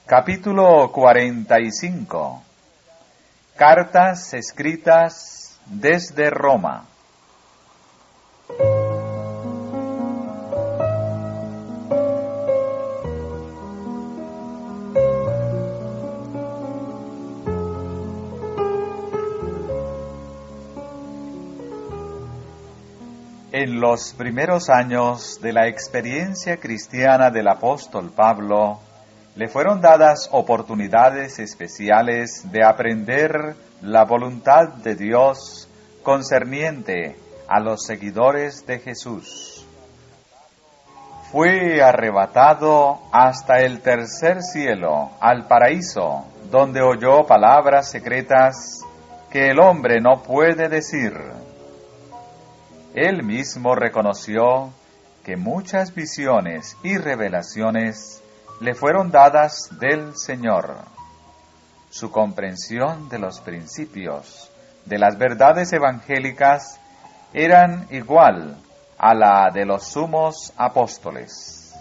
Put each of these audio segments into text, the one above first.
Capítulo 45. Cartas escritas desde Roma. En los primeros años de la experiencia cristiana del apóstol Pablo, le fueron dadas oportunidades especiales de aprender la voluntad de Dios concerniente a los seguidores de Jesús. Fue arrebatado hasta el tercer cielo, al paraíso, donde oyó palabras secretas que el hombre no puede decir. Él mismo reconoció que muchas visiones y revelaciones le fueron dadas del Señor. Su comprensión de los principios, de las verdades evangélicas, eran igual a la de los sumos apóstoles.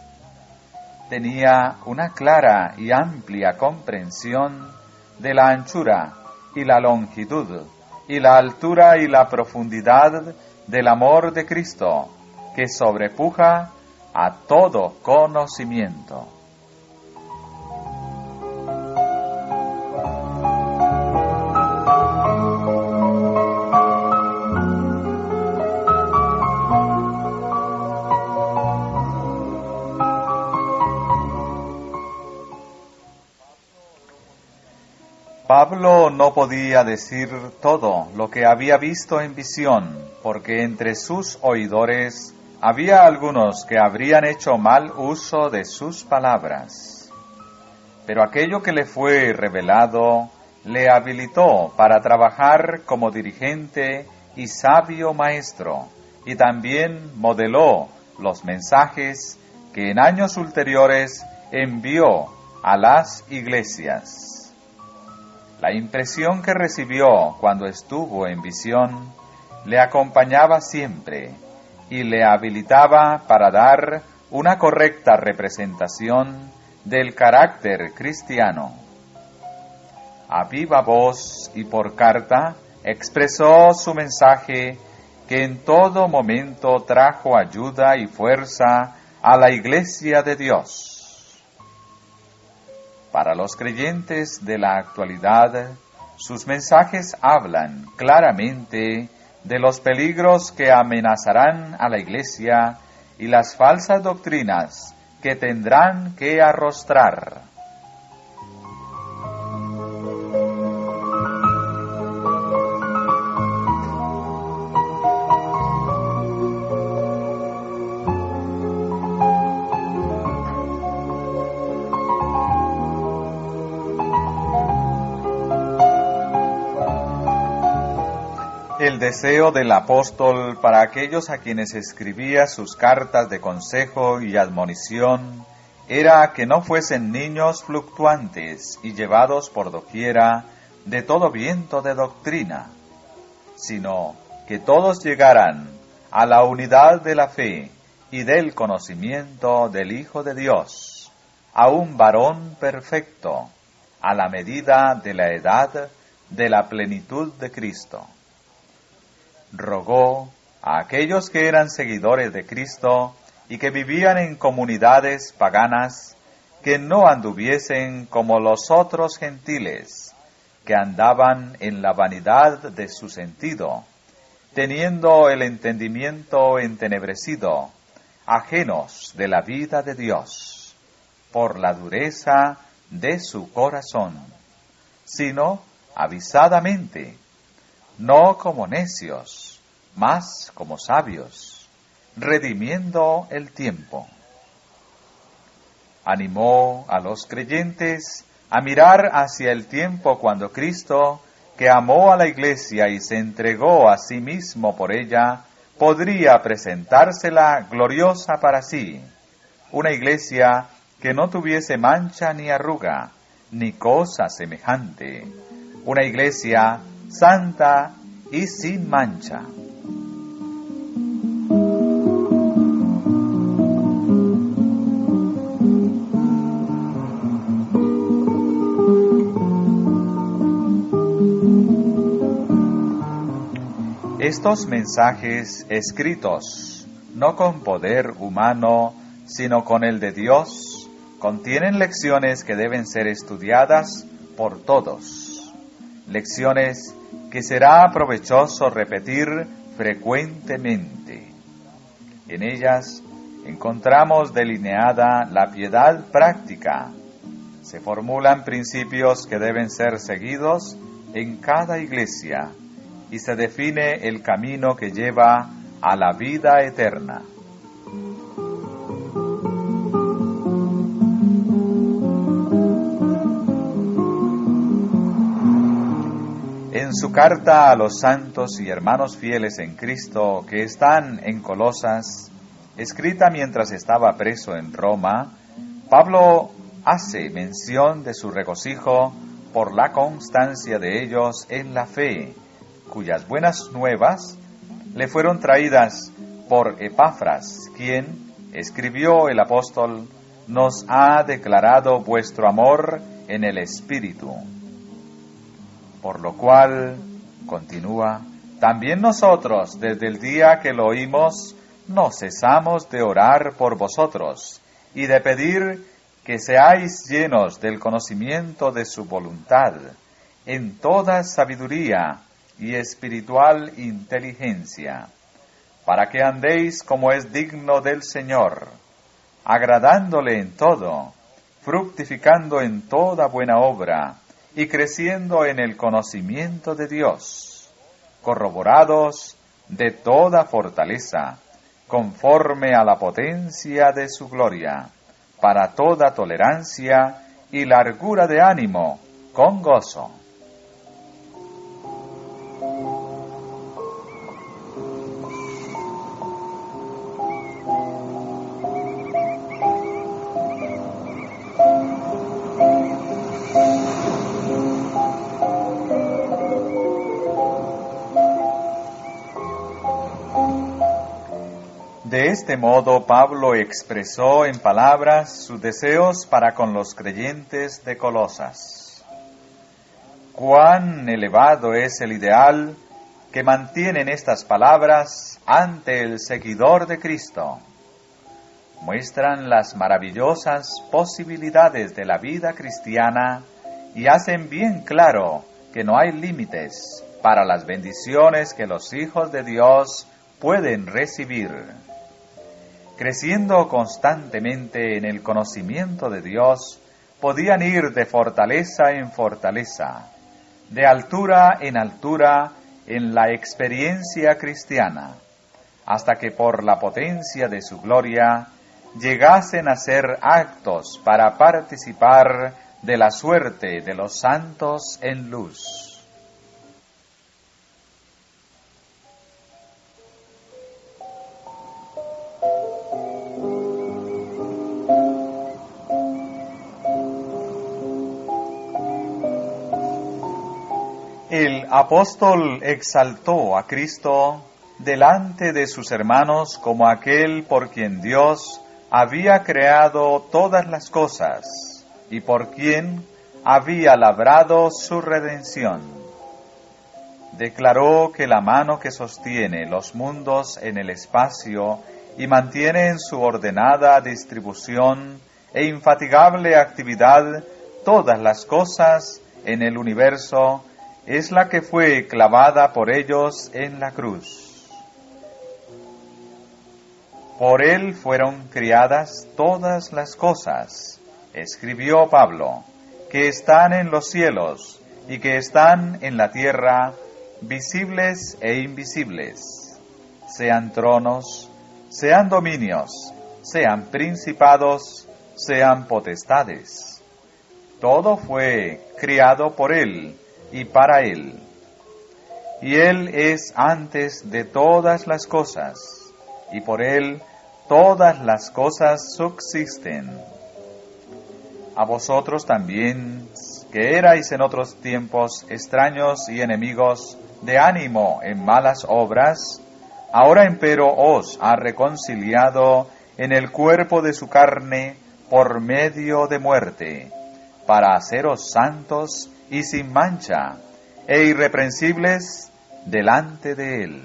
Tenía una clara y amplia comprensión de la anchura y la longitud, y la altura y la profundidad del amor de Cristo, que sobrepuja a todo conocimiento. Pablo no podía decir todo lo que había visto en visión, porque entre sus oidores había algunos que habrían hecho mal uso de sus palabras. Pero aquello que le fue revelado le habilitó para trabajar como dirigente y sabio maestro, y también modeló los mensajes que en años ulteriores envió a las iglesias. La impresión que recibió cuando estuvo en visión le acompañaba siempre y le habilitaba para dar una correcta representación del carácter cristiano. A viva voz y por carta expresó su mensaje, que en todo momento trajo ayuda y fuerza a la Iglesia de Dios. Para los creyentes de la actualidad, sus mensajes hablan claramente de los peligros que amenazarán a la Iglesia y las falsas doctrinas que tendrán que arrostrar. El deseo del apóstol para aquellos a quienes escribía sus cartas de consejo y admonición era que no fuesen niños fluctuantes y llevados por doquiera de todo viento de doctrina, sino que todos llegaran a la unidad de la fe y del conocimiento del Hijo de Dios, a un varón perfecto, a la medida de la edad de la plenitud de Cristo. Rogó a aquellos que eran seguidores de Cristo y que vivían en comunidades paganas que no anduviesen como los otros gentiles, que andaban en la vanidad de su sentido, teniendo el entendimiento entenebrecido, ajenos de la vida de Dios, por la dureza de su corazón, sino avisadamente, no como necios, mas como sabios, redimiendo el tiempo. Animó a los creyentes a mirar hacia el tiempo cuando Cristo, que amó a la Iglesia y se entregó a sí mismo por ella, podría presentársela gloriosa para sí, una Iglesia que no tuviese mancha ni arruga, ni cosa semejante, una Iglesia santa y sin mancha. Estos mensajes escritos, no con poder humano, sino con el de Dios, contienen lecciones que deben ser estudiadas por todos, lecciones que será provechoso repetir frecuentemente. En ellas encontramos delineada la piedad práctica. Se formulan principios que deben ser seguidos en cada iglesia y se define el camino que lleva a la vida eterna. En su carta a los santos y hermanos fieles en Cristo que están en Colosas, escrita mientras estaba preso en Roma, Pablo hace mención de su regocijo por la constancia de ellos en la fe, cuyas buenas nuevas le fueron traídas por Epafras, quien, escribió el apóstol, nos ha declarado vuestro amor en el Espíritu. Por lo cual, continúa, también nosotros, desde el día que lo oímos, no cesamos de orar por vosotros y de pedir que seáis llenos del conocimiento de su voluntad, en toda sabiduría y espiritual inteligencia, para que andéis como es digno del Señor, agradándole en todo, fructificando en toda buena obra y creciendo en el conocimiento de Dios, corroborados de toda fortaleza, conforme a la potencia de su gloria, para toda tolerancia y largura de ánimo, con gozo. De este modo, Pablo expresó en palabras sus deseos para con los creyentes de Colosas. Cuán elevado es el ideal que mantienen estas palabras ante el seguidor de Cristo. Muestran las maravillosas posibilidades de la vida cristiana y hacen bien claro que no hay límites para las bendiciones que los hijos de Dios pueden recibir. Creciendo constantemente en el conocimiento de Dios, podían ir de fortaleza en fortaleza, de altura en la experiencia cristiana, hasta que por la potencia de su gloria llegasen a ser aptos para participar de la suerte de los santos en luz. El apóstol exaltó a Cristo delante de sus hermanos como aquel por quien Dios había creado todas las cosas y por quien había labrado su redención. Declaró que la mano que sostiene los mundos en el espacio y mantiene en su ordenada distribución e infatigable actividad todas las cosas en el universo es la que fue clavada por ellos en la cruz. Por él fueron criadas todas las cosas, escribió Pablo, que están en los cielos y que están en la tierra, visibles e invisibles, sean tronos, sean dominios, sean principados, sean potestades. Todo fue criado por él y para él. Y él es antes de todas las cosas, y por él todas las cosas subsisten. A vosotros también, que erais en otros tiempos extraños y enemigos de ánimo en malas obras, ahora empero os ha reconciliado en el cuerpo de su carne por medio de muerte, para haceros santos y sin mancha, e irreprensibles delante de él.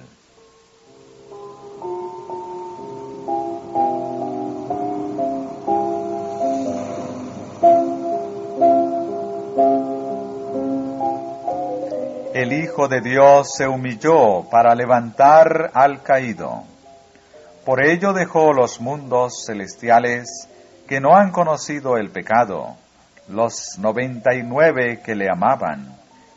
el Hijo de Dios se humilló para levantar al caído. Por ello dejó los mundos celestiales que no han conocido el pecado, los 99 que le amaban,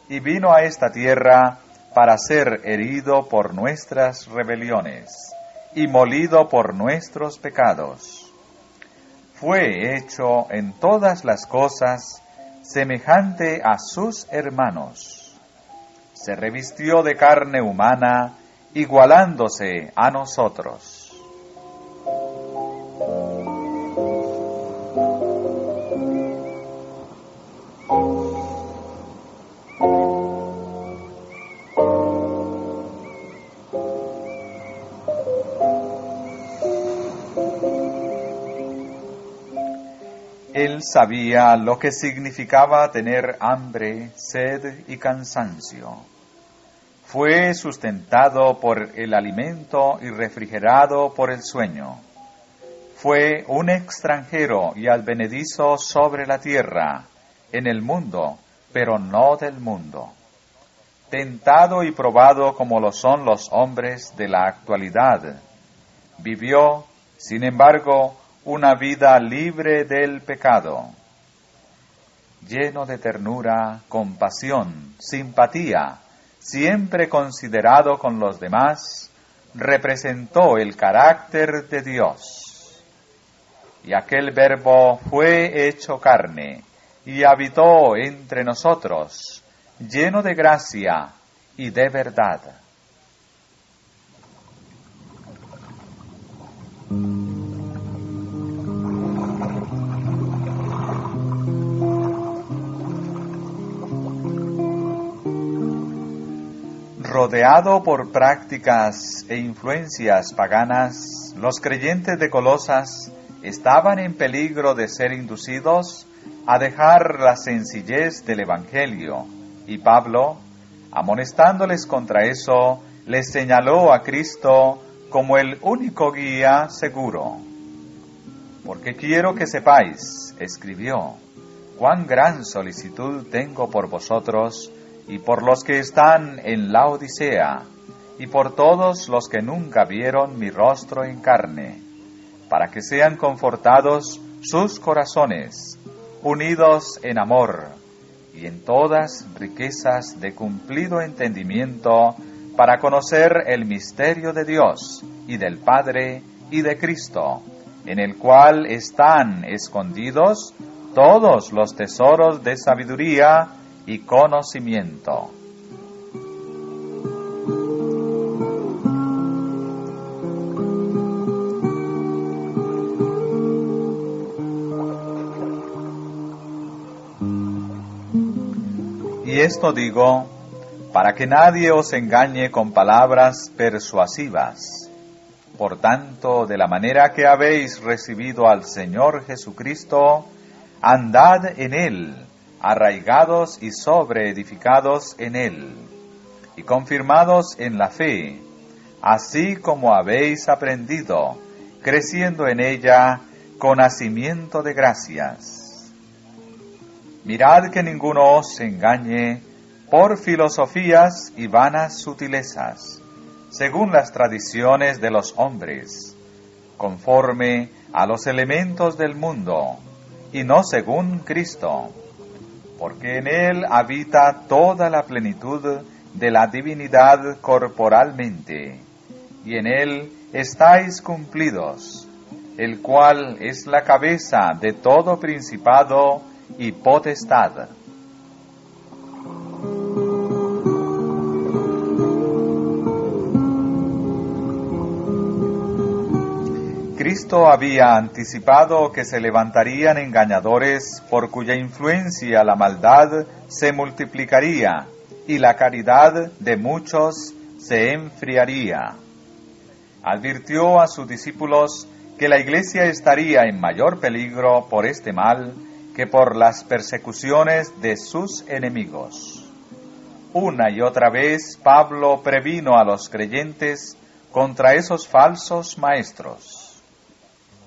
y vino a esta tierra para ser herido por nuestras rebeliones y molido por nuestros pecados. Fue hecho en todas las cosas semejante a sus hermanos. Se revistió de carne humana, igualándose a nosotros. Él sabía lo que significaba tener hambre, sed y cansancio. Fue sustentado por el alimento y refrigerado por el sueño. Fue un extranjero y advenedizo sobre la tierra, en el mundo, pero no del mundo. Tentado y probado como lo son los hombres de la actualidad, vivió, sin embargo, una vida libre del pecado. Lleno de ternura, compasión, simpatía, siempre considerado con los demás, representó el carácter de Dios. Y aquel Verbo fue hecho carne y habitó entre nosotros, lleno de gracia y de verdad. Rodeado por prácticas e influencias paganas, los creyentes de Colosas estaban en peligro de ser inducidos a dejar la sencillez del Evangelio, y Pablo, amonestándoles contra eso, les señaló a Cristo como el único guía seguro. Porque quiero que sepáis, escribió, cuán gran solicitud tengo por vosotros y por los que están en la Odisea, y por todos los que nunca vieron mi rostro en carne, para que sean confortados sus corazones, unidos en amor, y en todas riquezas de cumplido entendimiento, para conocer el misterio de Dios, y del Padre, y de Cristo, en el cual están escondidos todos los tesoros de sabiduría y conocimiento. Y esto digo, para que nadie os engañe con palabras persuasivas. Por tanto, de la manera que habéis recibido al Señor Jesucristo, andad en Él, arraigados y sobreedificados en Él, y confirmados en la fe, así como habéis aprendido, creciendo en ella con hacimiento de gracias. Mirad que ninguno os engañe por filosofías y vanas sutilezas, según las tradiciones de los hombres, conforme a los elementos del mundo, y no según Cristo, porque en Él habita toda la plenitud de la divinidad corporalmente, y en Él estáis cumplidos, el cual es la cabeza de todo principado y potestad. Cristo había anticipado que se levantarían engañadores por cuya influencia la maldad se multiplicaría y la caridad de muchos se enfriaría. Advirtió a sus discípulos que la Iglesia estaría en mayor peligro por este mal que por las persecuciones de sus enemigos. Una y otra vez Pablo previno a los creyentes contra esos falsos maestros.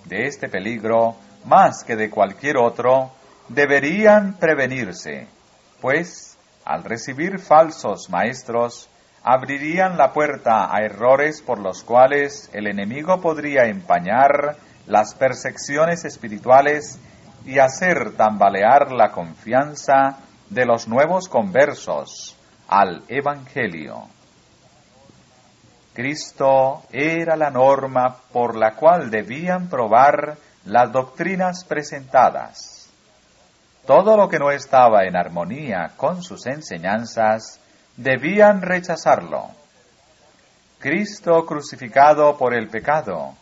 De este peligro, más que de cualquier otro, deberían prevenirse, pues al recibir falsos maestros, abrirían la puerta a errores por los cuales el enemigo podría empañar las percepciones espirituales y hacer tambalear la confianza de los nuevos conversos al Evangelio. Cristo era la norma por la cual debían probar las doctrinas presentadas. Todo lo que no estaba en armonía con sus enseñanzas, debían rechazarlo. Cristo crucificado por el pecado,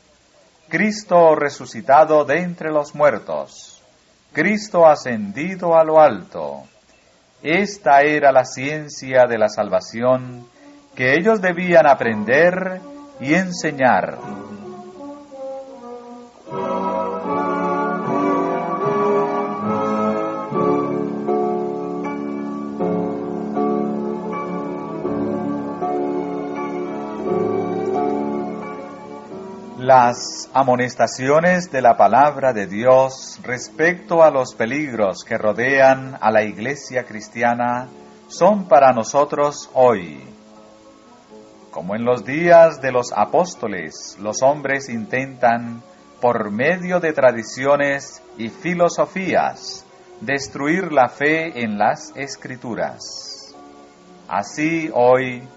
Cristo resucitado de entre los muertos, Cristo ascendido a lo alto. Esta era la ciencia de la salvación que ellos debían aprender y enseñar. Las amonestaciones de la palabra de Dios respecto a los peligros que rodean a la iglesia cristiana son para nosotros hoy. Como en los días de los apóstoles, los hombres intentan, por medio de tradiciones y filosofías, destruir la fe en las Escrituras. Así hoy,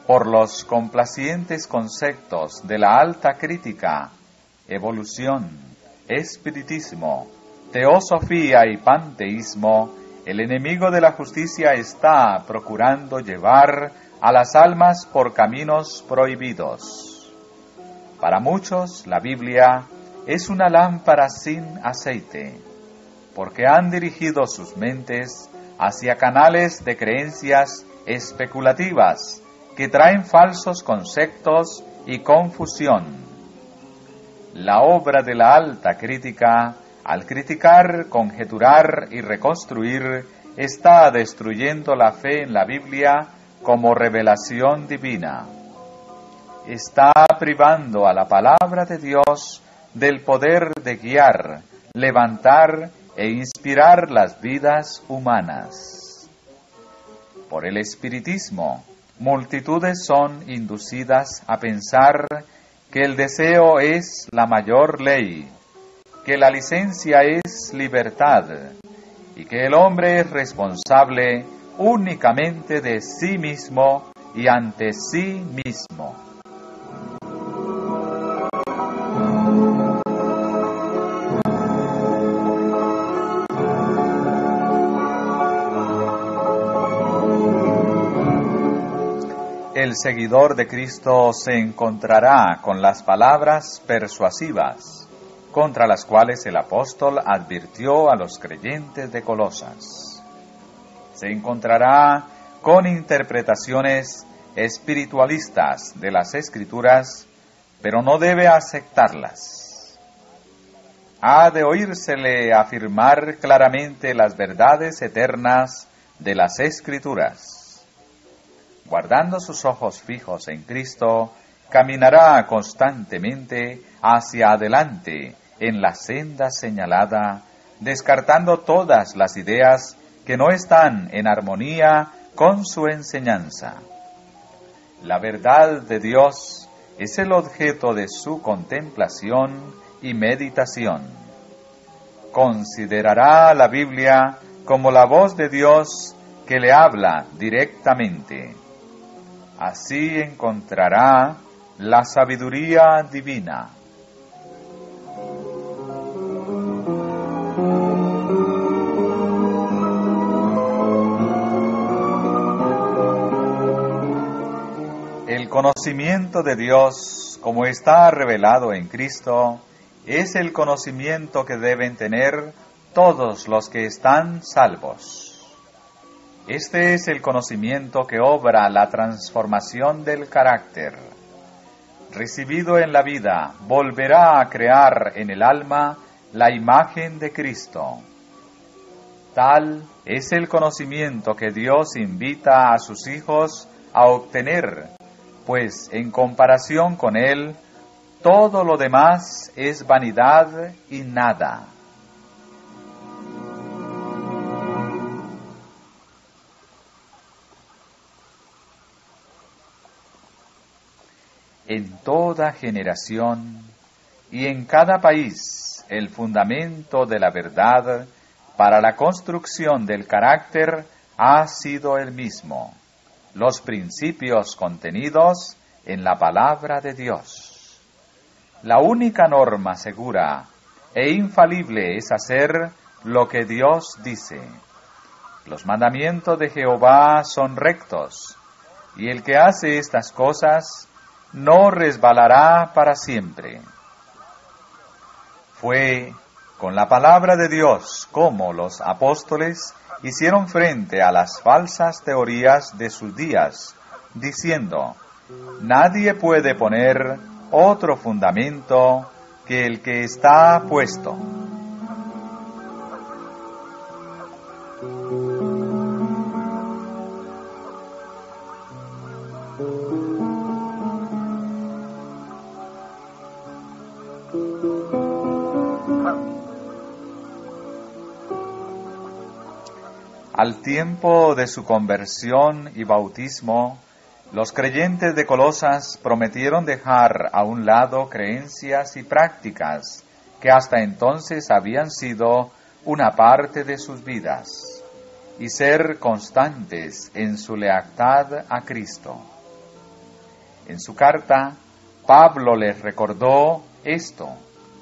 por los complacientes conceptos de la alta crítica, evolución, espiritismo, teosofía y panteísmo, el enemigo de la justicia está procurando llevar a las almas por caminos prohibidos. Para muchos, la Biblia es una lámpara sin aceite, porque han dirigido sus mentes hacia canales de creencias especulativas que traen falsos conceptos y confusión. La obra de la alta crítica, al criticar, conjeturar y reconstruir, está destruyendo la fe en la Biblia como revelación divina. Está privando a la palabra de Dios del poder de guiar, levantar e inspirar las vidas humanas. Por el espiritismo, multitudes son inducidas a pensar que el deseo es la mayor ley, que la licencia es libertad y que el hombre es responsable únicamente de sí mismo y ante sí mismo. El seguidor de Cristo se encontrará con las palabras persuasivas, contra las cuales el apóstol advirtió a los creyentes de Colosas. Se encontrará con interpretaciones espiritualistas de las Escrituras, pero no debe aceptarlas. Ha de oírsele afirmar claramente las verdades eternas de las Escrituras. Guardando sus ojos fijos en Cristo, caminará constantemente hacia adelante en la senda señalada, descartando todas las ideas que no están en armonía con su enseñanza. La verdad de Dios es el objeto de su contemplación y meditación. Considerará la Biblia como la voz de Dios que le habla directamente. Así encontrará la sabiduría divina. El conocimiento de Dios, como está revelado en Cristo, es el conocimiento que deben tener todos los que están salvos. Este es el conocimiento que obra la transformación del carácter. Recibido en la vida, volverá a crear en el alma la imagen de Cristo. Tal es el conocimiento que Dios invita a sus hijos a obtener, pues en comparación con Él, todo lo demás es vanidad y nada. toda generación y en cada país el fundamento de la verdad para la construcción del carácter ha sido el mismo, los principios contenidos en la palabra de Dios. La única norma segura e infalible es hacer lo que Dios dice. Los mandamientos de Jehová son rectos, y el que hace estas cosas no resbalará para siempre. Fue con la palabra de Dios como los apóstoles hicieron frente a las falsas teorías de sus días, diciendo: nadie puede poner otro fundamento que el que está puesto. Al tiempo de su conversión y bautismo, los creyentes de Colosas prometieron dejar a un lado creencias y prácticas que hasta entonces habían sido una parte de sus vidas, y ser constantes en su lealtad a Cristo. En su carta, Pablo les recordó esto,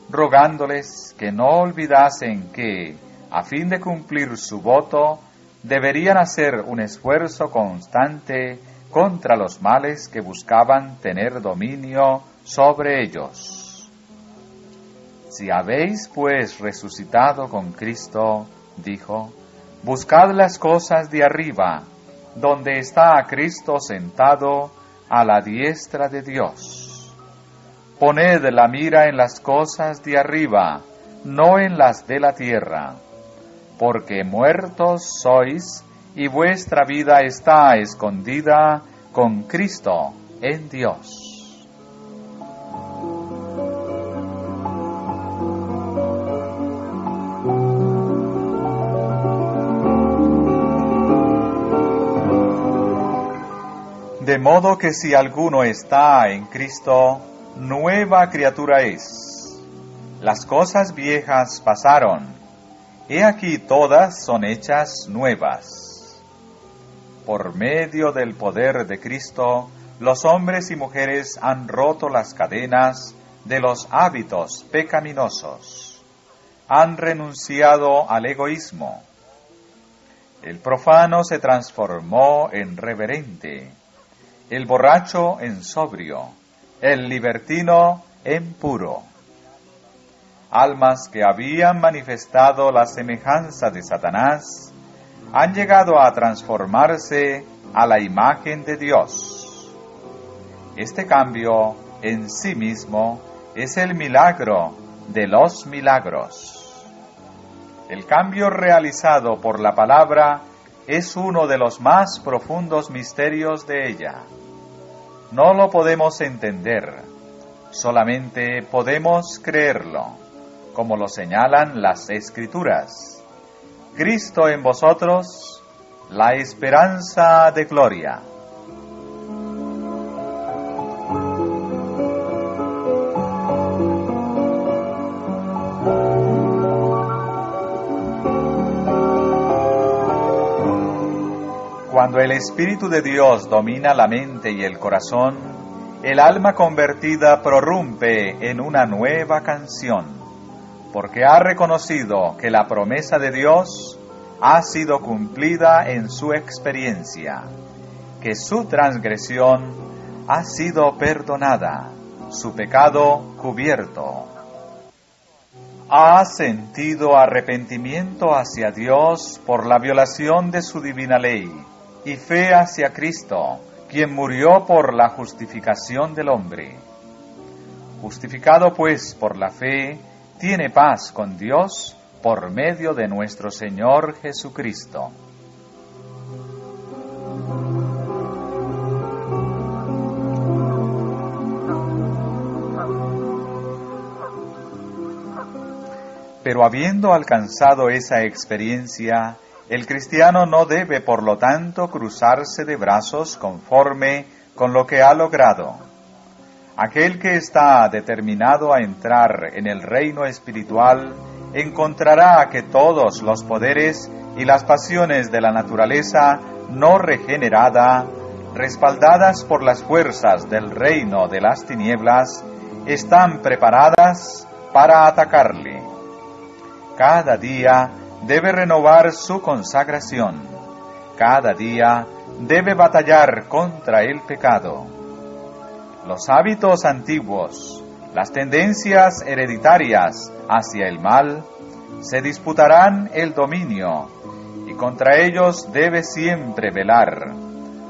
rogándoles que no olvidasen que, a fin de cumplir su voto, deberían hacer un esfuerzo constante contra los males que buscaban tener dominio sobre ellos. Si habéis pues resucitado con Cristo, dijo, buscad las cosas de arriba, donde está Cristo sentado a la diestra de Dios. Poned la mira en las cosas de arriba, no en las de la tierra, porque muertos sois, y vuestra vida está escondida con Cristo en Dios. De modo que si alguno está en Cristo, nueva criatura es. Las cosas viejas pasaron, he aquí todas son hechas nuevas. Por medio del poder de Cristo, los hombres y mujeres han roto las cadenas de los hábitos pecaminosos. Han renunciado al egoísmo. El profano se transformó en reverente, el borracho en sobrio, el libertino en puro. Almas que habían manifestado la semejanza de Satanás, han llegado a transformarse a la imagen de Dios. Este cambio en sí mismo es el milagro de los milagros. El cambio realizado por la palabra es uno de los más profundos misterios de ella. No lo podemos entender, solamente podemos creerlo, como lo señalan las Escrituras. Cristo en vosotros, la esperanza de gloria. Cuando el Espíritu de Dios domina la mente y el corazón, el alma convertida prorrumpe en una nueva canción, porque ha reconocido que la promesa de Dios ha sido cumplida en su experiencia, que su transgresión ha sido perdonada, su pecado cubierto. Ha sentido arrepentimiento hacia Dios por la violación de su divina ley y fe hacia Cristo, quien murió por la justificación del hombre. Justificado pues por la fe, tiene paz con Dios por medio de nuestro Señor Jesucristo. Pero habiendo alcanzado esa experiencia, el cristiano no debe, por lo tanto, cruzarse de brazos conforme con lo que ha logrado. Aquel que está determinado a entrar en el reino espiritual encontrará que todos los poderes y las pasiones de la naturaleza no regenerada, respaldadas por las fuerzas del reino de las tinieblas, están preparadas para atacarle. Cada día debe renovar su consagración. Cada día debe batallar contra el pecado. Los hábitos antiguos, las tendencias hereditarias hacia el mal, se disputarán el dominio, y contra ellos debe siempre velar,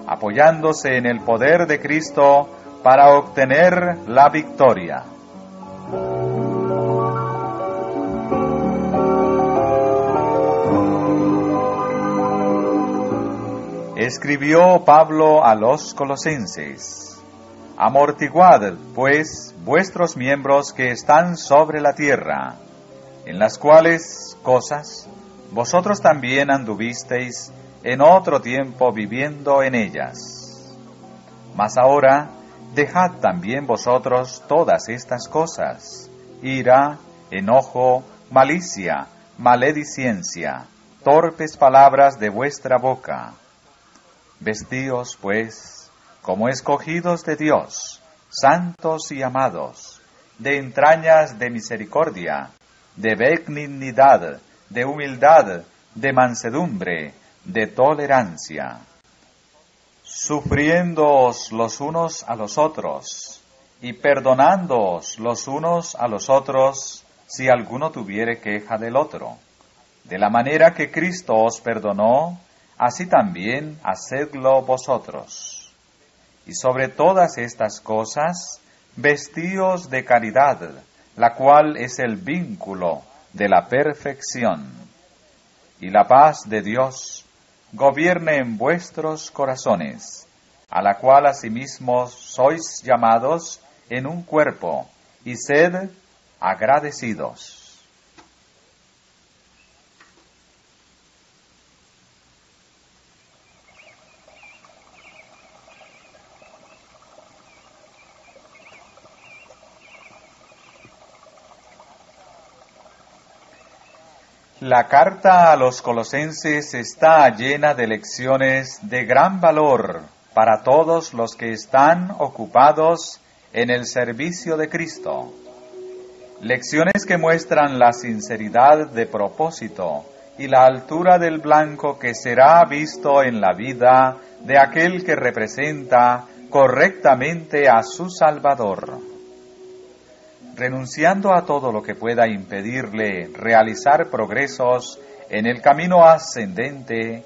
apoyándose en el poder de Cristo para obtener la victoria. Escribió Pablo a los Colosenses: Amortiguad, pues, vuestros miembros que están sobre la tierra, en las cuales cosas vosotros también anduvisteis en otro tiempo viviendo en ellas. Mas ahora dejad también vosotros todas estas cosas: ira, enojo, malicia, maledicencia, torpes palabras de vuestra boca. Vestíos, pues, como escogidos de Dios, santos y amados, de entrañas de misericordia, de benignidad, de humildad, de mansedumbre, de tolerancia, sufriéndoos los unos a los otros, y perdonándoos los unos a los otros, si alguno tuviere queja del otro. De la manera que Cristo os perdonó, así también hacedlo vosotros. Y sobre todas estas cosas, vestíos de caridad, la cual es el vínculo de la perfección. Y la paz de Dios gobierne en vuestros corazones, a la cual asimismo sois llamados en un cuerpo, y sed agradecidos. La carta a los Colosenses está llena de lecciones de gran valor para todos los que están ocupados en el servicio de Cristo. Lecciones que muestran la sinceridad de propósito y la altura del blanco que será visto en la vida de aquel que representa correctamente a su Salvador. Renunciando a todo lo que pueda impedirle realizar progresos en el camino ascendente,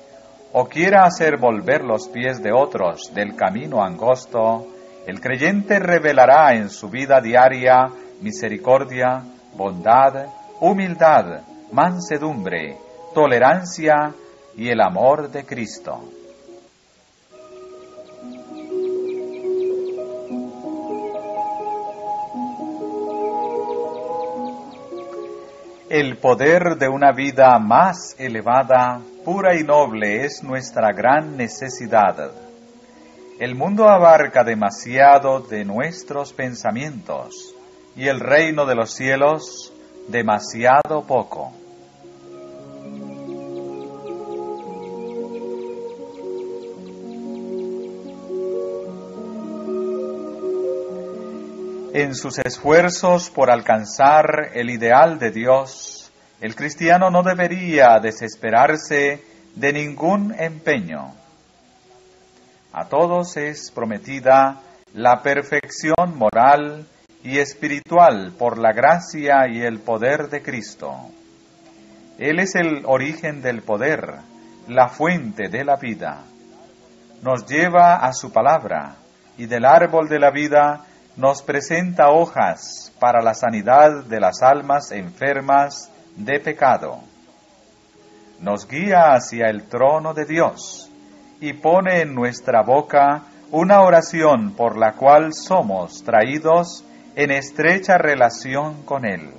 o quiera hacer volver los pies de otros del camino angosto, el creyente revelará en su vida diaria misericordia, bondad, humildad, mansedumbre, tolerancia y el amor de Cristo. El poder de una vida más elevada, pura y noble es nuestra gran necesidad. El mundo abarca demasiado de nuestros pensamientos y el reino de los cielos demasiado poco. En sus esfuerzos por alcanzar el ideal de Dios, el cristiano no debería desesperarse de ningún empeño. A todos es prometida la perfección moral y espiritual por la gracia y el poder de Cristo. Él es el origen del poder, la fuente de la vida. Nos lleva a su palabra y del árbol de la vida nos presenta hojas para la sanidad de las almas enfermas de pecado. Nos guía hacia el trono de Dios y pone en nuestra boca una oración por la cual somos traídos en estrecha relación con Él.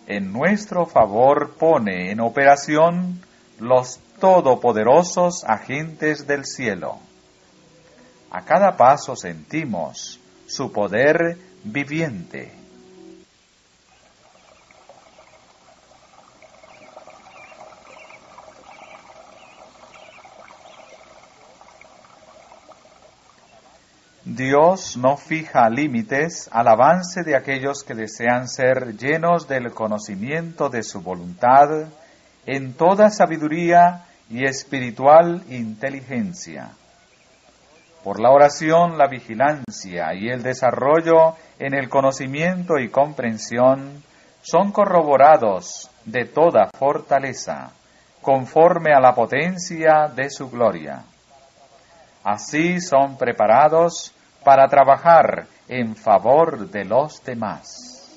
En nuestro favor pone en operación los todopoderosos agentes del cielo. A cada paso sentimos su poder viviente. Dios no fija límites al avance de aquellos que desean ser llenos del conocimiento de su voluntad en toda sabiduría y espiritual inteligencia. Por la oración, la vigilancia y el desarrollo en el conocimiento y comprensión son corroborados de toda fortaleza, conforme a la potencia de su gloria. Así son preparados para trabajar en favor de los demás.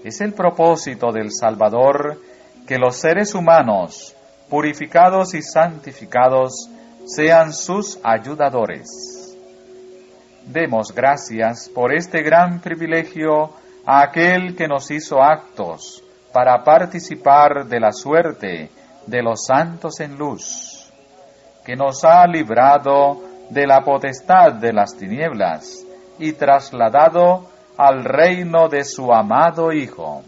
Es el propósito del Salvador que los seres humanos, purificados y santificados, sean sus ayudadores. Demos gracias por este gran privilegio a aquel que nos hizo aptos para participar de la suerte de los santos en luz, que nos ha librado de la potestad de las tinieblas y trasladado al reino de su amado Hijo.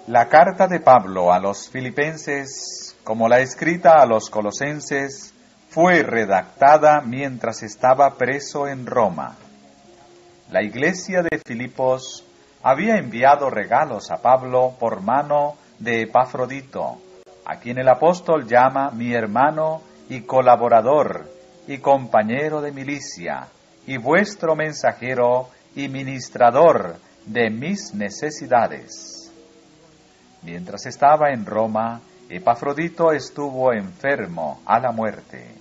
La carta de Pablo a los Filipenses, como la escrita a los Colosenses, fue redactada mientras estaba preso en Roma. La iglesia de Filipos había enviado regalos a Pablo por mano de Epafrodito, a quien el apóstol llama mi hermano y colaborador y compañero de milicia, y vuestro mensajero y ministrador de mis necesidades. Mientras estaba en Roma, Epafrodito estuvo enfermo a la muerte.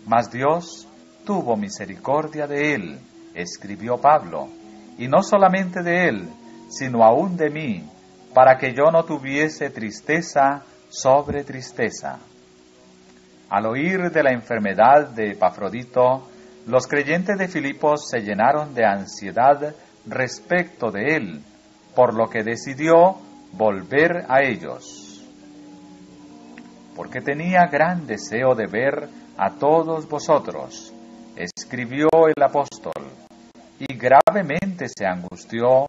Mas Dios tuvo misericordia de él, escribió Pablo, y no solamente de él, sino aún de mí, para que yo no tuviese tristeza sobre tristeza. Al oír de la enfermedad de Epafrodito, los creyentes de Filipos se llenaron de ansiedad respecto de él, por lo que decidió volver a ellos. Porque tenía gran deseo de ver a todos vosotros, escribió el apóstol, y gravemente se angustió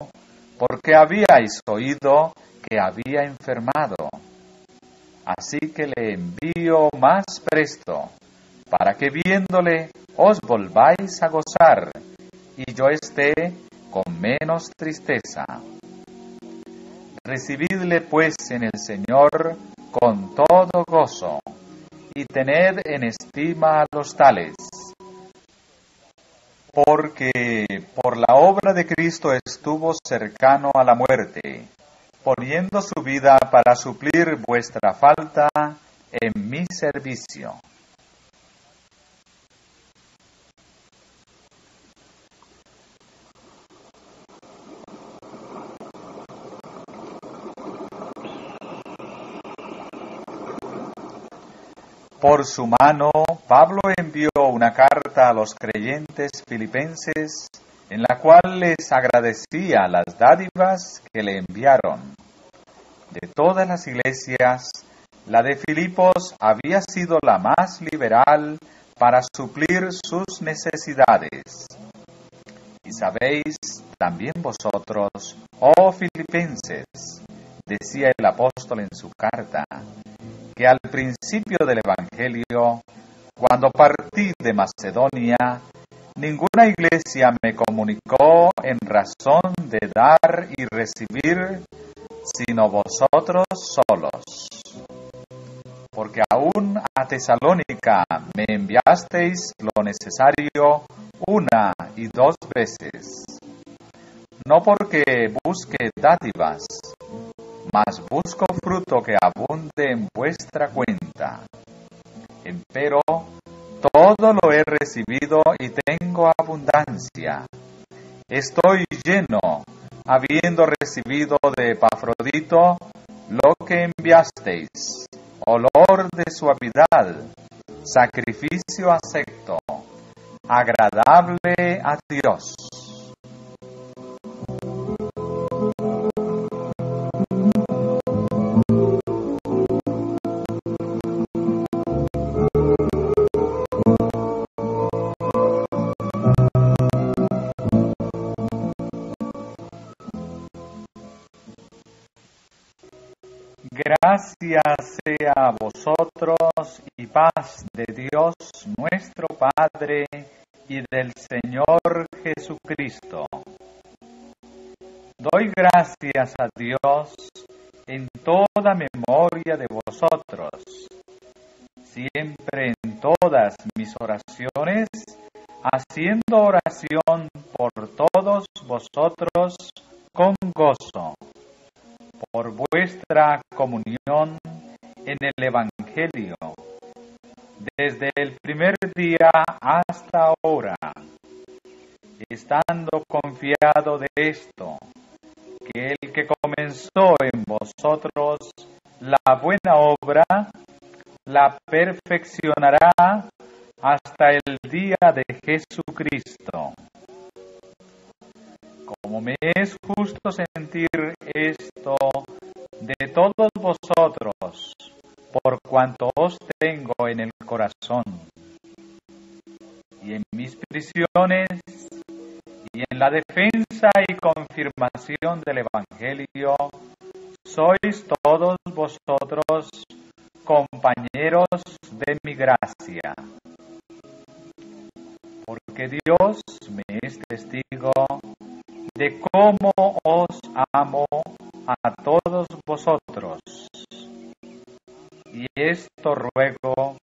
porque habíais oído que había enfermado. Así que le envío más presto, para que viéndole os volváis a gozar, y yo esté con menos tristeza. Recibidle pues en el Señor con todo gozo, y tened en estima a los tales, porque por la obra de Cristo estuvo cercano a la muerte, poniendo su vida para suplir vuestra falta en mi servicio. Por su mano, Pablo envió una carta a los creyentes filipenses, en la cual les agradecía las dádivas que le enviaron. De todas las iglesias, la de Filipos había sido la más liberal para suplir sus necesidades. Y sabéis también vosotros, oh filipenses, decía el apóstol en su carta, que al principio del Evangelio, cuando partí de Macedonia, ninguna iglesia me comunicó en razón de dar y recibir, sino vosotros solos. Porque aún a Tesalónica me enviasteis lo necesario 1 y 2 veces, no porque busque dádivas, mas busco fruto que abunde en vuestra cuenta. Empero, todo lo he recibido y tengo abundancia. Estoy lleno, habiendo recibido de Epafrodito lo que enviasteis, olor de suavidad, sacrificio acepto, agradable a Dios. Gracia sea a vosotros y paz de Dios nuestro Padre y del Señor Jesucristo. Doy gracias a Dios en toda memoria de vosotros, siempre en todas mis oraciones, haciendo oración por todos vosotros con gozo, por vuestra comunión en el Evangelio, desde el primer día hasta ahora, estando confiado de esto, que el que comenzó en vosotros la buena obra, la perfeccionará hasta el día de Jesucristo. Como me es justo sentir esto de todos vosotros, por cuanto os tengo en el corazón, y en mis prisiones, y en la defensa y confirmación del Evangelio, sois todos vosotros compañeros de mi gracia. Porque Dios me es testigo de cómo os amo a todos vosotros. Y esto ruego,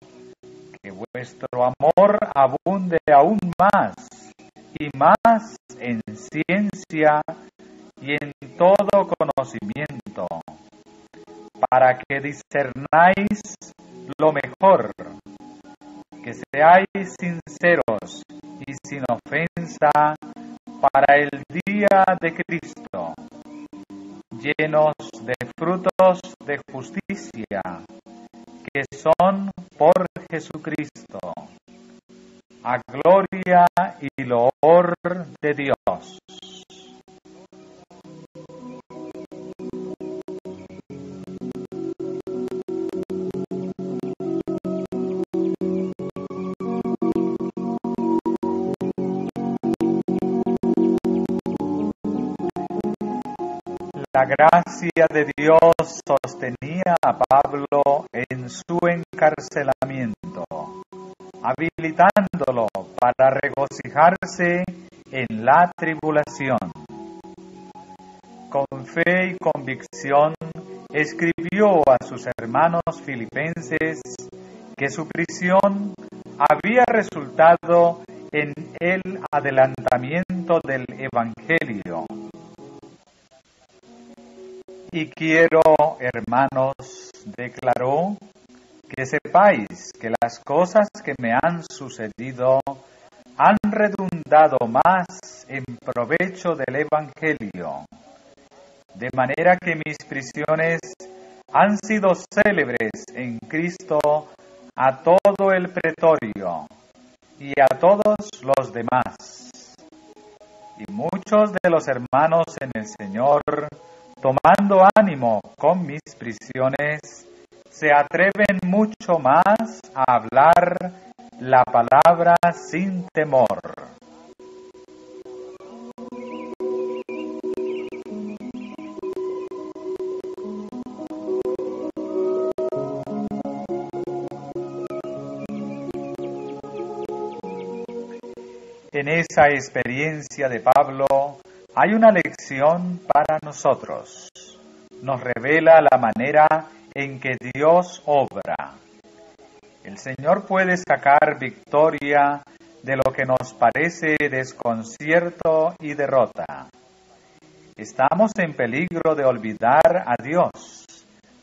que vuestro amor abunde aún más y más en ciencia y en todo conocimiento, para que discernáis lo mejor, que seáis sinceros y sin ofensa para el día de Cristo, llenos de frutos de justicia, que son por Jesucristo, a gloria y loor de Dios. La gracia de Dios sostenía a Pablo en su encarcelamiento, habilitándolo para regocijarse en la tribulación. Con fe y convicción escribió a sus hermanos filipenses que su prisión había resultado en el adelantamiento del Evangelio. Y quiero, hermanos, declaró, que sepáis que las cosas que me han sucedido han redundado más en provecho del Evangelio, de manera que mis prisiones han sido célebres en Cristo a todo el pretorio y a todos los demás. Y muchos de los hermanos en el Señor, tomando ánimo con mis prisiones, se atreven mucho más a hablar la palabra sin temor. En esa experiencia de Pablo hay una lección para nosotros. Nos revela la manera en que Dios obra. El Señor puede sacar victoria de lo que nos parece desconcierto y derrota. Estamos en peligro de olvidar a Dios,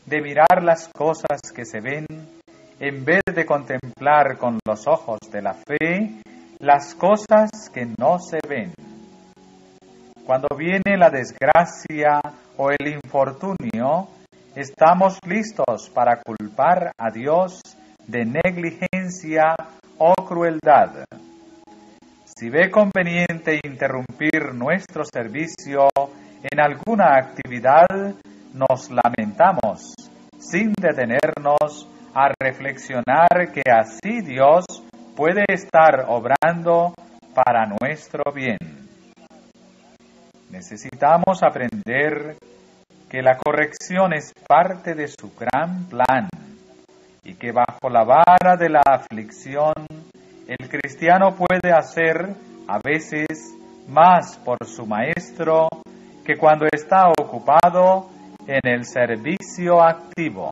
de mirar las cosas que se ven, en vez de contemplar con los ojos de la fe las cosas que no se ven. Cuando viene la desgracia o el infortunio, estamos listos para culpar a Dios de negligencia o crueldad. Si ve conveniente interrumpir nuestro servicio en alguna actividad, nos lamentamos, sin detenernos a reflexionar que así Dios puede estar obrando para nuestro bien. Necesitamos aprender que la corrección es parte de su gran plan y que bajo la vara de la aflicción el cristiano puede hacer a veces más por su maestro que cuando está ocupado en el servicio activo.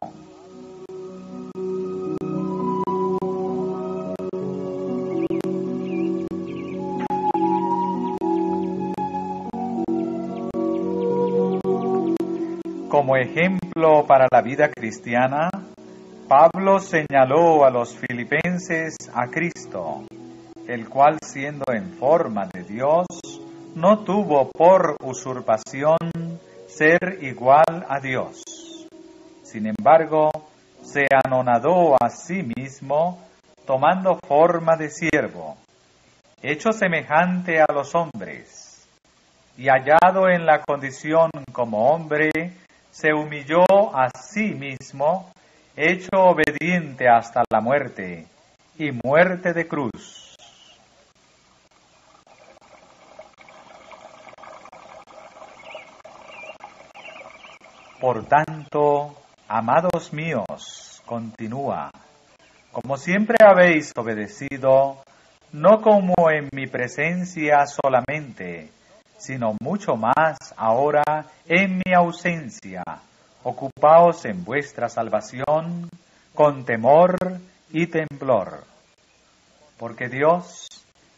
Como ejemplo para la vida cristiana, Pablo señaló a los filipenses a Cristo, el cual siendo en forma de Dios, no tuvo por usurpación ser igual a Dios. Sin embargo, se anonadó a sí mismo, tomando forma de siervo, hecho semejante a los hombres, y hallado en la condición como hombre, se humilló a sí mismo, hecho obediente hasta la muerte, y muerte de cruz. Por tanto, amados míos, continúa, como siempre habéis obedecido, no como en mi presencia solamente, sino mucho más ahora en mi ausencia. Ocupaos en vuestra salvación con temor y temblor, porque Dios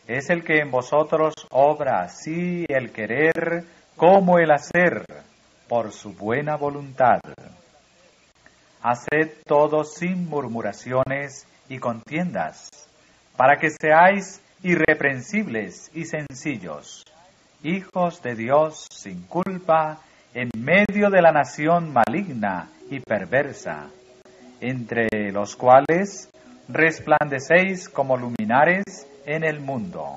es el que en vosotros obra así el querer como el hacer, por su buena voluntad. Haced todo sin murmuraciones y contiendas, para que seáis irreprensibles y sencillos, hijos de Dios sin culpa, en medio de la nación maligna y perversa, entre los cuales resplandecéis como luminares en el mundo,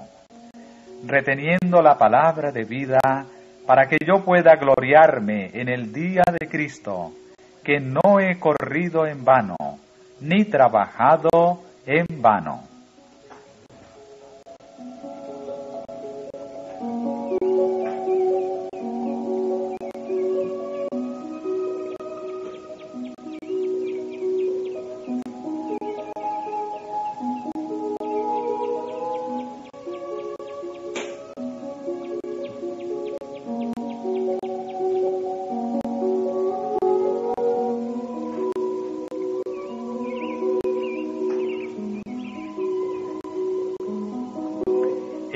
reteniendo la palabra de vida, para que yo pueda gloriarme en el día de Cristo, que no he corrido en vano, ni trabajado en vano.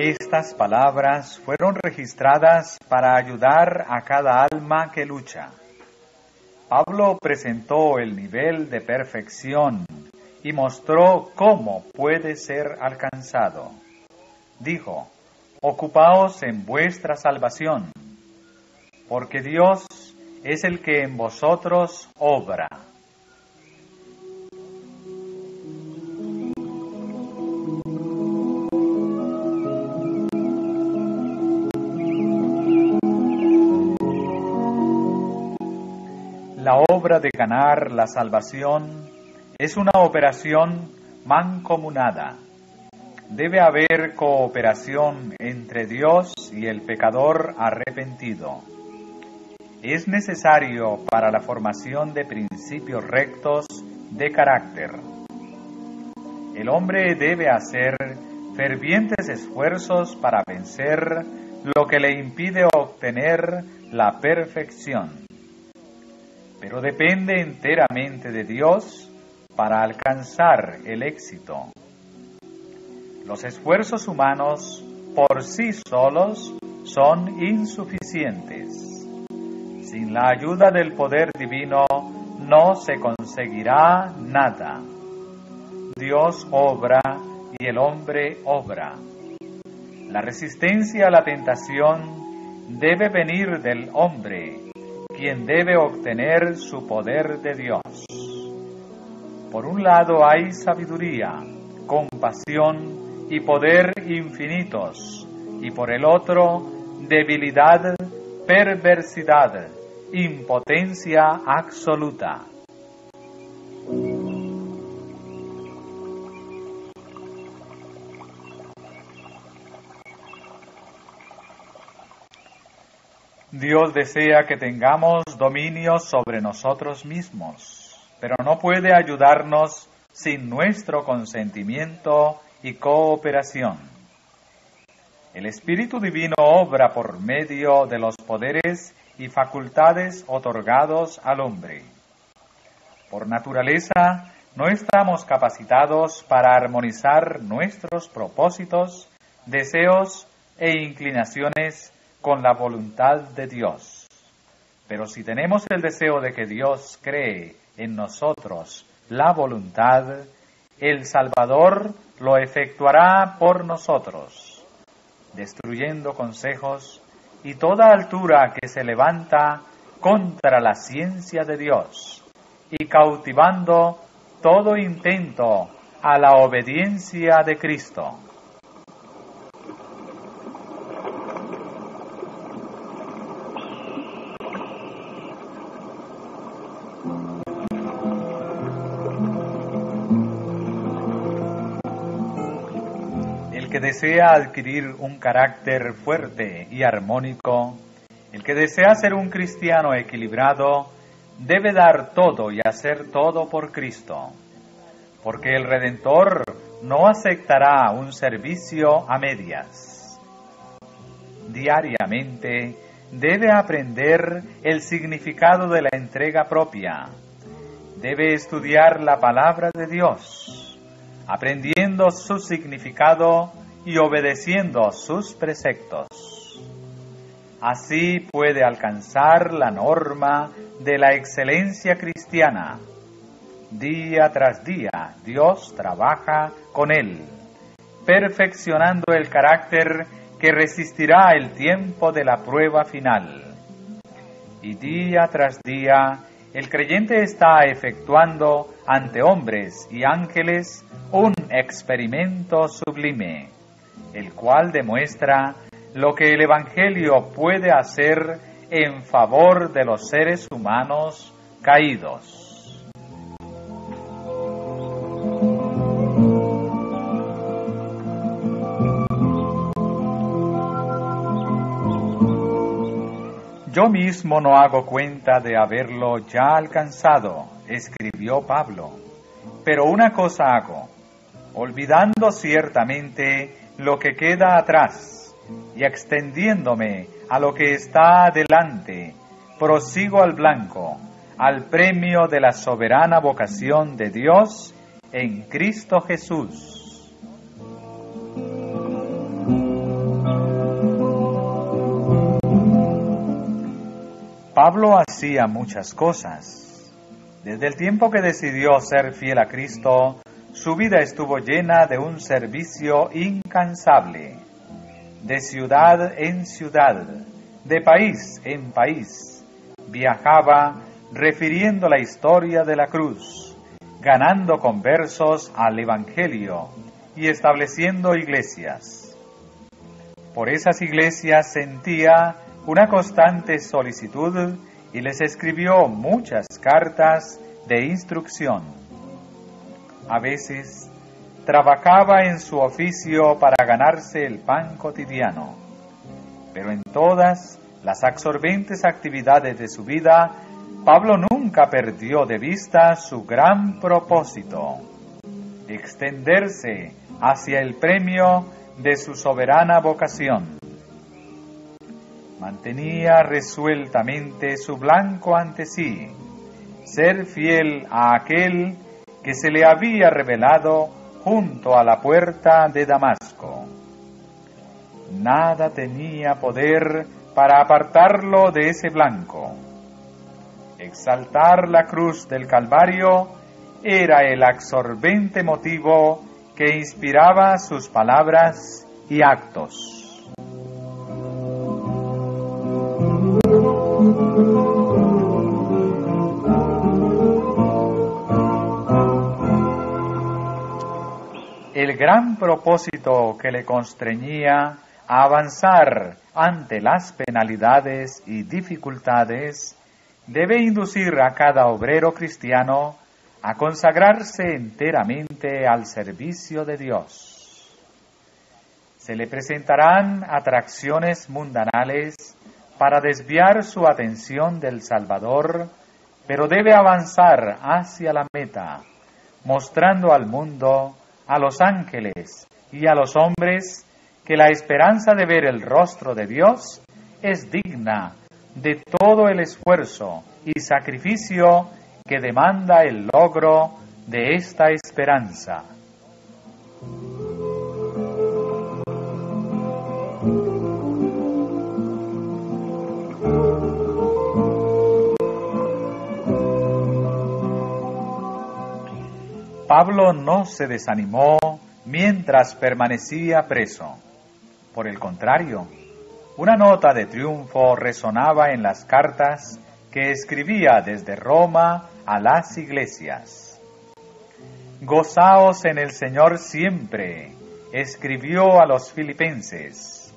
Estas palabras fueron registradas para ayudar a cada alma que lucha. Pablo presentó el nivel de perfección y mostró cómo puede ser alcanzado. Dijo, ocupaos en vuestra salvación, porque Dios es el que en vosotros obra. La obra de ganar la salvación es una operación mancomunada. Debe haber cooperación entre Dios y el pecador arrepentido. Es necesario para la formación de principios rectos de carácter. El hombre debe hacer fervientes esfuerzos para vencer lo que le impide obtener la perfección. Pero depende enteramente de Dios para alcanzar el éxito. Los esfuerzos humanos por sí solos son insuficientes. Sin la ayuda del poder divino no se conseguirá nada. Dios obra y el hombre obra. La resistencia a la tentación debe venir del hombre, quien debe obtener su poder de Dios. Por un lado hay sabiduría, compasión y poder infinitos, y por el otro debilidad, perversidad, impotencia absoluta. Dios desea que tengamos dominio sobre nosotros mismos, pero no puede ayudarnos sin nuestro consentimiento y cooperación. El Espíritu Divino obra por medio de los poderes y facultades otorgados al hombre. Por naturaleza, no estamos capacitados para armonizar nuestros propósitos, deseos e inclinaciones con la voluntad de Dios. Pero si tenemos el deseo de que Dios cree en nosotros la voluntad, el Salvador lo efectuará por nosotros, destruyendo consejos y toda altura que se levanta contra la ciencia de Dios y cautivando todo intento a la obediencia de Cristo. El que desea adquirir un carácter fuerte y armónico, el que desea ser un cristiano equilibrado, debe dar todo y hacer todo por Cristo, porque el Redentor no aceptará un servicio a medias. Diariamente debe aprender el significado de la entrega propia, debe estudiar la palabra de Dios, aprendiendo su significado y obedeciendo sus preceptos. Así puede alcanzar la norma de la excelencia cristiana. Día tras día, Dios trabaja con él, perfeccionando el carácter que resistirá el tiempo de la prueba final. Y día tras día, el creyente está efectuando ante hombres y ángeles un experimento sublime, el cual demuestra lo que el Evangelio puede hacer en favor de los seres humanos caídos. Yo mismo no hago cuenta de haberlo ya alcanzado, escribió Pablo, pero una cosa hago, olvidando ciertamente lo que queda atrás y extendiéndome a lo que está adelante, prosigo al blanco, al premio de la soberana vocación de Dios en Cristo Jesús. Pablo hacía muchas cosas. Desde el tiempo que decidió ser fiel a Cristo, su vida estuvo llena de un servicio incansable. De ciudad en ciudad, de país en país, viajaba refiriendo la historia de la cruz, ganando conversos al Evangelio y estableciendo iglesias. Por esas iglesias sentía una constante solicitud y les escribió muchas cartas de instrucción. A veces trabajaba en su oficio para ganarse el pan cotidiano, pero en todas las absorbentes actividades de su vida, Pablo nunca perdió de vista su gran propósito: extenderse hacia el premio de su soberana vocación. Mantenía resueltamente su blanco ante sí, ser fiel a aquel que se le había revelado junto a la puerta de Damasco. Nada tenía poder para apartarlo de ese blanco. Exaltar la cruz del Calvario era el absorbente motivo que inspiraba sus palabras y actos. El gran propósito que le constreñía a avanzar ante las penalidades y dificultades debe inducir a cada obrero cristiano a consagrarse enteramente al servicio de Dios. Se le presentarán atracciones mundanales para desviar su atención del Salvador, pero debe avanzar hacia la meta, mostrando al mundo, a los ángeles y a los hombres que la esperanza de ver el rostro de Dios es digna de todo el esfuerzo y sacrificio que demanda el logro de esta esperanza. Pablo no se desanimó mientras permanecía preso. Por el contrario, una nota de triunfo resonaba en las cartas que escribía desde Roma a las iglesias. Gozaos en el Señor siempre, escribió a los filipenses.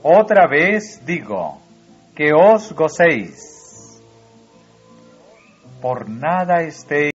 Otra vez digo, que os gocéis. Por nada estéis